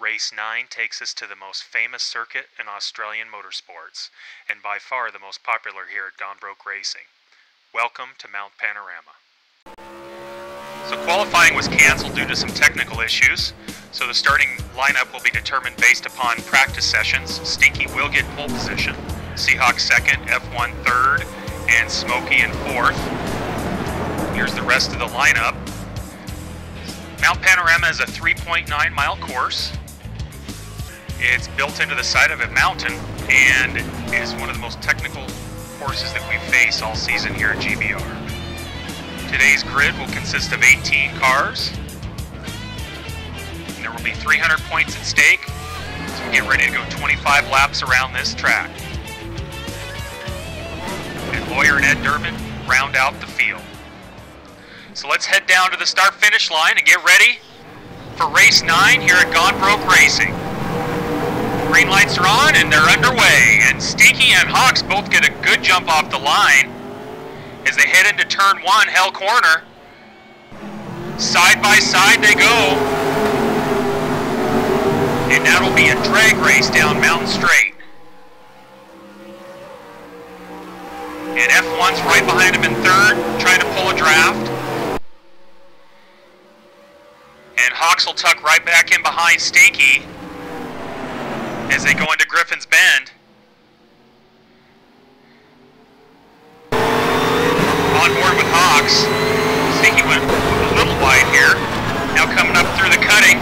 Race 9 takes us to the most famous circuit in Australian motorsports, and by far the most popular here at Gonbroke Racing. Welcome to Mount Panorama. So qualifying was cancelled due to some technical issues, so the starting lineup will be determined based upon practice sessions. Stinky will get pole position, Seahawk second, F1 third, and Smokey in fourth. Here's the rest of the lineup. Mount Panorama is a 3.9 mile course. It's built into the side of a mountain and is one of the most technical courses that we face all season here at GBR. Today's grid will consist of 18 cars. And there will be 300 points at stake, so we get ready to go 25 laps around this track. And Lawyer and Ed Durbin round out the field. So let's head down to the start-finish line and get ready for race 9 here at Gonbroke Racing. Green lights are on and they're underway, and Stinky and Hawks both get a good jump off the line as they head into turn 1, Hell Corner. Side by side they go, and that'll be a drag race down Mountain Straight. And F1's right behind him in third, trying to pull a draft. And Hawks will tuck right back in behind Stinky as they go into Griffin's Bend. On board with Hawks. Stinky went a little wide here. Now coming up through the cutting.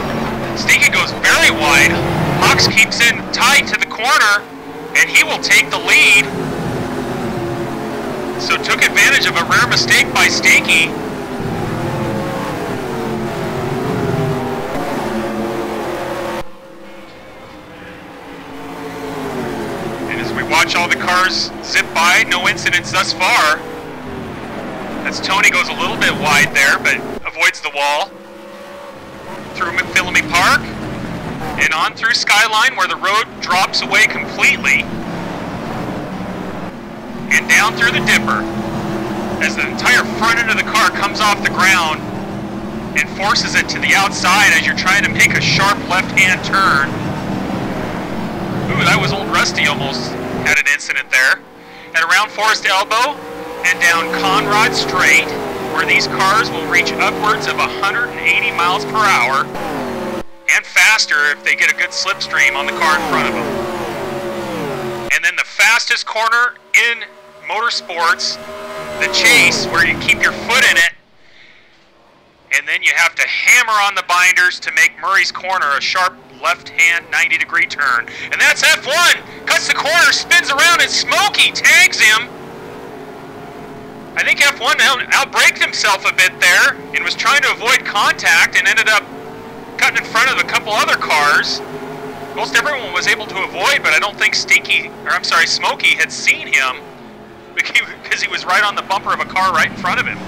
Stinky goes very wide. Hawks keeps in tight to the corner, and he will take the lead. So took advantage of a rare mistake by Stinky. Watch all the cars zip by, no incidents thus far. As Tony goes a little bit wide there, but avoids the wall. Through McPhillamy Park, and on through Skyline where the road drops away completely. And down through the Dipper, as the entire front end of the car comes off the ground and forces it to the outside as you're trying to make a sharp left-hand turn. Ooh, that was Old Rusty almost had an incident there. And around Forest Elbow and down Conrad Straight, where these cars will reach upwards of 180 miles per hour and faster if they get a good slipstream on the car in front of them. And then the fastest corner in motorsports, the Chase, where you keep your foot in it, and then you have to hammer on the binders to make Murray's Corner a sharp left-hand 90-degree turn. And that's F1! Cuts the corner, spins around, and Smokey tags him. I think F1 outbraked himself a bit there and was trying to avoid contact and ended up cutting in front of a couple other cars. Most everyone was able to avoid, but I don't think Smokey had seen him because he was right on the bumper of a car right in front of him.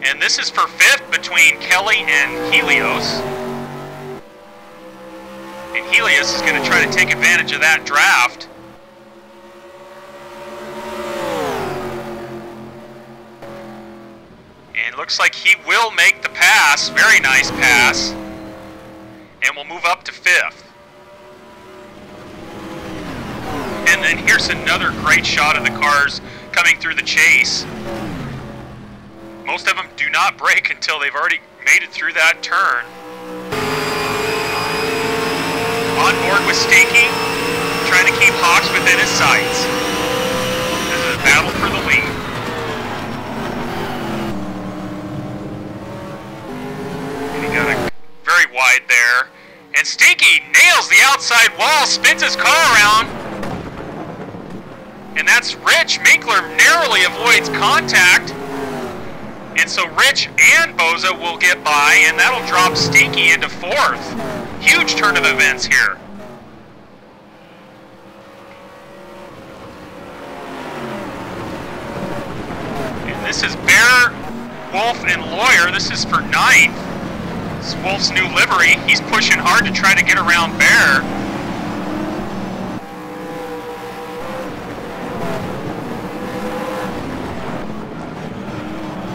And this is for 5th between Kelly and Helios. And Helios is going to try to take advantage of that draft. And looks like he will make the pass. Very nice pass. And we'll move up to 5th. And then here's another great shot of the cars coming through the Chase. Most of them do not brake until they've already made it through that turn. On board with Stinky, trying to keep Hawks within his sights. This is a battle for the lead. And he got a very wide there. And Stinky nails the outside wall, spins his car around. And that's Rich. MINKLER narrowly avoids contact. And so Rich and Boza will get by, and that'll drop Stinky into 4th. Huge turn of events here. And this is Bear, Wolf, and Lawyer. This is for 9th. It's Wolf's new livery. He's pushing hard to try to get around Bear.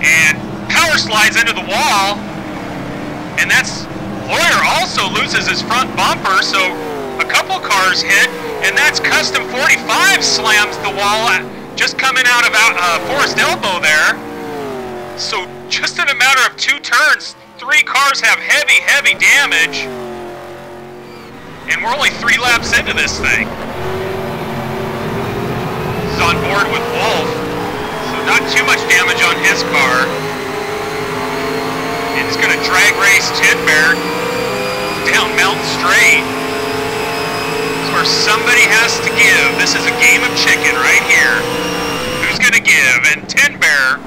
And power slides into the wall, and that's loses his front bumper, so a couple cars hit, and that's Custom 45 slams the wall just coming out of Forest Elbow there. So just in a matter of 2 turns, 3 cars have heavy, heavy damage. And we're only 3 laps into this thing. He's on board with Wolf, so not too much damage on his car. And he's going to drag race Tin Bear down Mountain Straight. This is where somebody has to give. This is a game of chicken right here. Who's going to give? And Tin Bear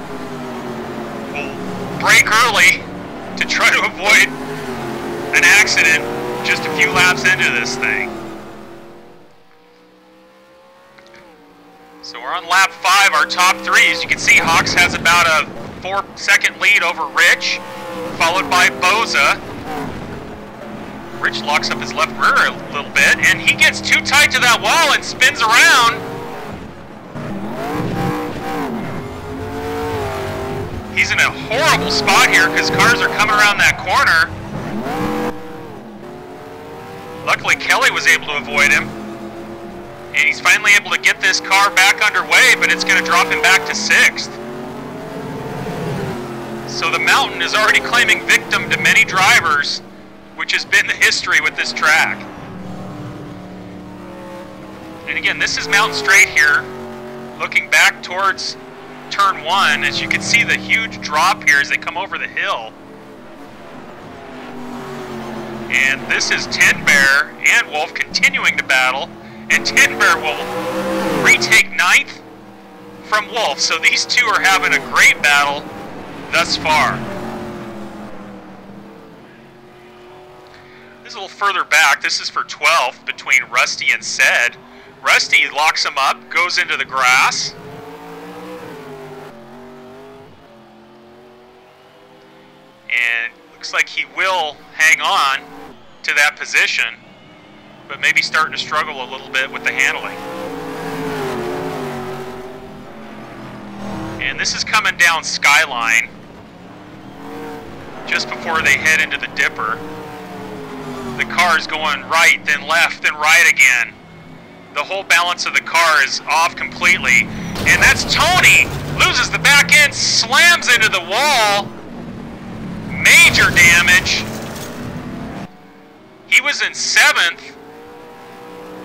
will brake early to try to avoid an accident just a few laps into this thing. So we're on lap 5, our top 3. As you can see, Hawks has about a 4-second lead over Rich, followed by Boza. Rich locks up his left rear a little bit, and he gets too tight to that wall and spins around. He's in a horrible spot here because cars are coming around that corner. Luckily, Kelly was able to avoid him. And he's finally able to get this car back underway, but it's going to drop him back to 6th. So the Mountain is already claiming victim to many drivers, which has been the history with this track. And again, this is Mountain Straight here, looking back towards turn 1. As you can see, the huge drop here as they come over the hill. And this is Tin Bear and Wolf continuing to battle. And Tin Bear will retake 9th from Wolf. So these two are having a great battle thus far. This is a little further back. This is for 12th between Rusty and Ced. Rusty locks him up, goes into the grass. And looks like he will hang on to that position, but maybe starting to struggle a little bit with the handling. And this is coming down Skyline just before they head into the Dipper. The car is going right, then left, then right again. The whole balance of the car is off completely. And that's Tony! Loses the back end, slams into the wall. Major damage. He was in 7th.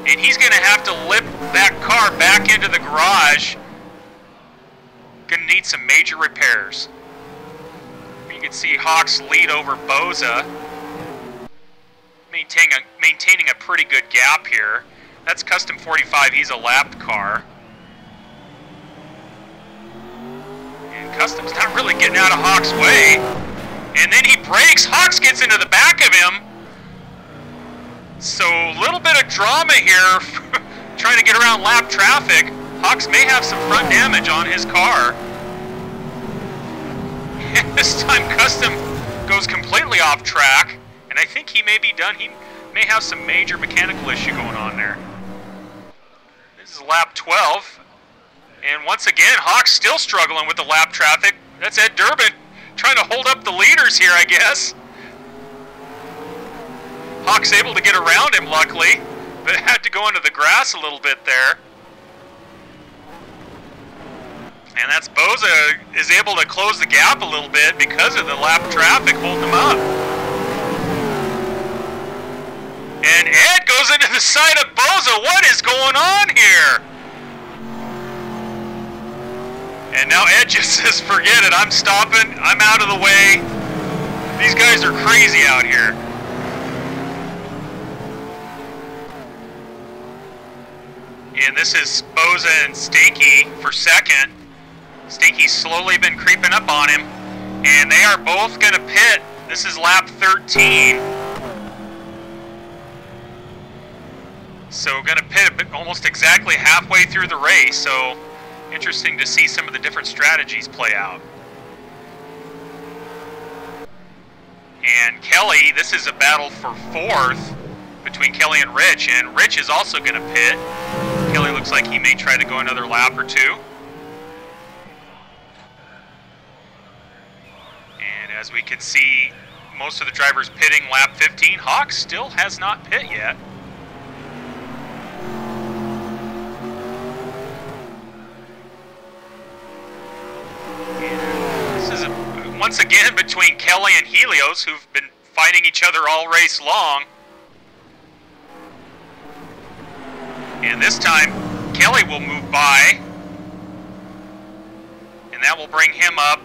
And he's going to have to lift that car back into the garage. Going to need some major repairs. You can see Hawks lead over Boza. Maintaining a pretty good gap here. That's Custom 45. He's a lapped car. And Custom's not really getting out of Hawks' way. And then he brakes. Hawks gets into the back of him. So a little bit of drama here, trying to get around lap traffic. Hawks may have some front damage on his car. And this time Custom goes completely off track, and I think he may be done. He may have some major mechanical issue going on there. This is lap 12, and once again, Hawks still struggling with the lap traffic. That's Ed Durbin trying to hold up the leaders here, I guess. Hawks able to get around him, luckily, but had to go into the grass a little bit there. And that's Boza is able to close the gap a little bit because of the lap traffic holding him up. And Ed goes into the side of Boza. What is going on here? And now Ed just says, forget it, I'm stopping, I'm out of the way. These guys are crazy out here. And this is Boza and Stinky for 2nd. Stinky's slowly been creeping up on him. And they are both going to pit. This is lap 13. So going to pit almost exactly halfway through the race. So interesting to see some of the different strategies play out. And Kelly, this is a battle for 4th between Kelly and Rich is also going to pit. Kelly looks like he may try to go another lap or 2. And as we can see, most of the drivers pitting lap 15. Hawks still has not pit yet. And this is once again between Kelly and Helios, who've been fighting each other all race long. And this time, Kelly will move by, and that will bring him up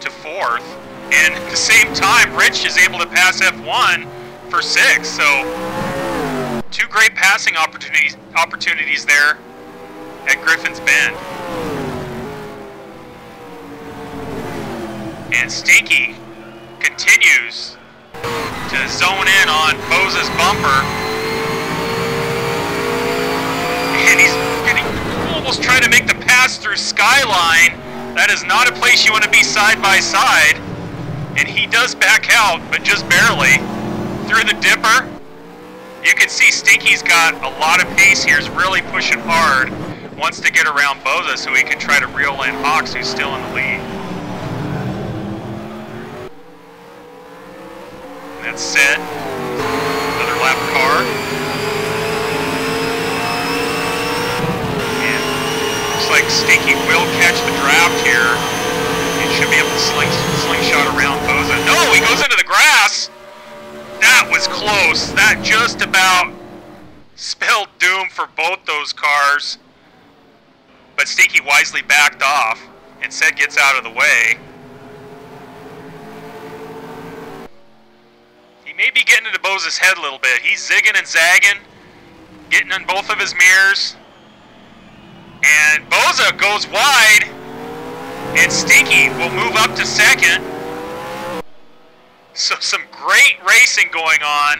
to 4th. And at the same time, Rich is able to pass F1 for 6th. So, 2 great passing opportunities there at Griffin's Bend. And Stinky continues to zone in on Boza's bumper. And he's almost trying to make the pass through Skyline. That is not a place you want to be side by side. And he does back out, but just barely. Through the dipper. You can see Stinky's got a lot of pace here. He's really pushing hard. Wants to get around Boza so he can try to reel in Hawks, who's still in the lead. And that's set. Another lap car. Like Stinky will catch the draft here and should be able to slingshot around Boza. No, he goes into the grass. That was close. That just about spelled doom for both those cars. But Stinky wisely backed off and said gets out of the way. He may be getting into Boza's head a little bit. He's zigging and zagging, getting in both of his mirrors. And Boza goes wide, and Stinky will move up to 2nd. So some great racing going on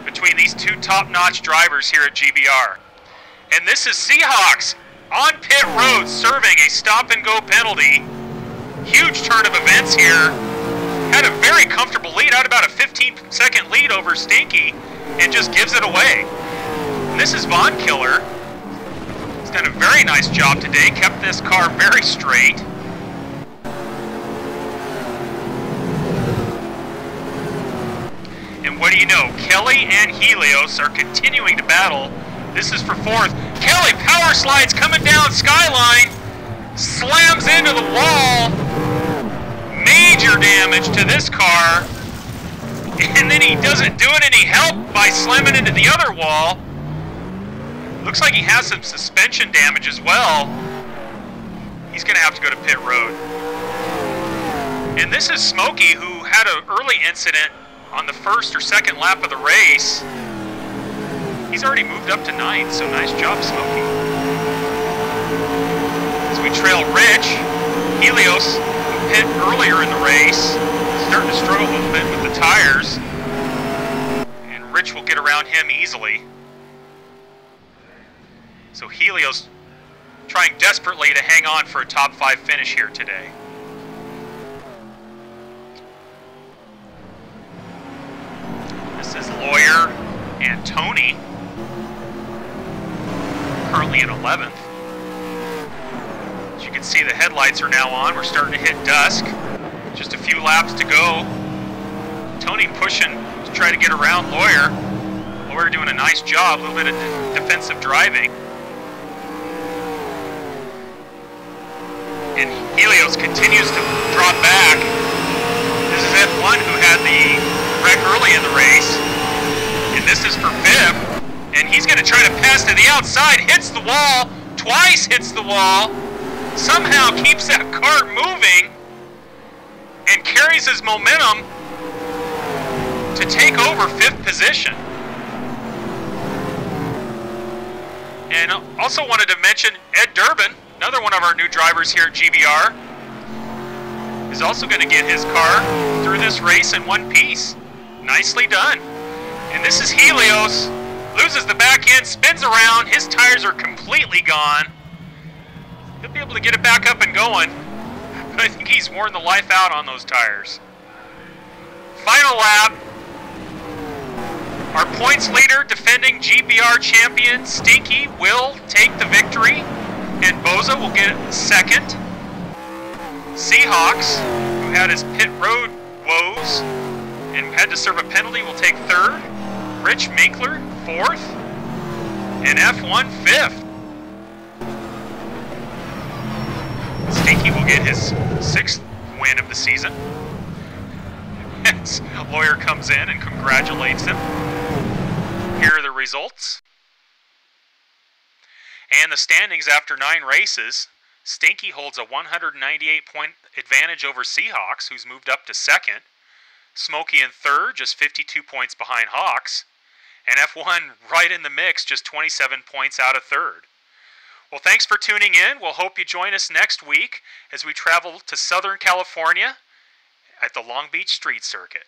between these 2 top-notch drivers here at GBR. And this is Seahawks on pit road serving a stop-and-go penalty. Huge turn of events here. Had a very comfortable lead, out about a 15-second lead over Stinky, and just gives it away. And this is Von Killer. He's done a very nice job today, kept this car very straight. And what do you know, Kelly and Helios are continuing to battle. This is for 4th. Kelly power slides coming down Skyline, slams into the wall. Major damage to this car. And then he doesn't do it any help by slamming into the other wall. Looks like he has some suspension damage as well. He's going to have to go to pit road. And this is Smokey, who had an early incident on the 1st or 2nd lap of the race. He's already moved up to 9th, so nice job, Smokey. As we trail Rich, Helios, who pit earlier in the race, starting to struggle a little bit with the tires. And Rich will get around him easily. So Helios trying desperately to hang on for a top 5 finish here today. This is Lawyer and Tony, currently in 11th. As you can see, the headlights are now on. We're starting to hit dusk. Just a few laps to go. Tony pushing to try to get around Lawyer. Lawyer doing a nice job, a little bit of defensive driving. And Helios continues to drop back. This is F1, who had the wreck early in the race. And this is for 5th. And he's going to try to pass to the outside. Hits the wall. Twice hits the wall. Somehow keeps that car moving. And carries his momentum to take over 5th position. And also wanted to mention Ed Durbin, another one of our new drivers here at GBR, is also going to get his car through this race in one piece. Nicely done. And this is Helios. Loses the back end, spins around. His tires are completely gone. He'll be able to get it back up and going. But I think he's worn the life out on those tires. Final lap. Our points leader, defending GBR champion, Stinky, will take the victory. And Boza will get 2nd. Seahawks, who had his pit road Woes, and had to serve a penalty, will take third. Rich Minkler, fourth. And F1, fifth. Stinky will get his sixth win of the season. His lawyer comes in and congratulates him. Here are the results. And the standings after 9 races. Stinky holds a 198-point advantage over Seahawks, who's moved up to second. Smokey in third, just 52 points behind Hawks. And F1 right in the mix, just 27 points out of third. Well, thanks for tuning in. We'll hope you join us next week as we travel to Southern California at the Long Beach Street Circuit.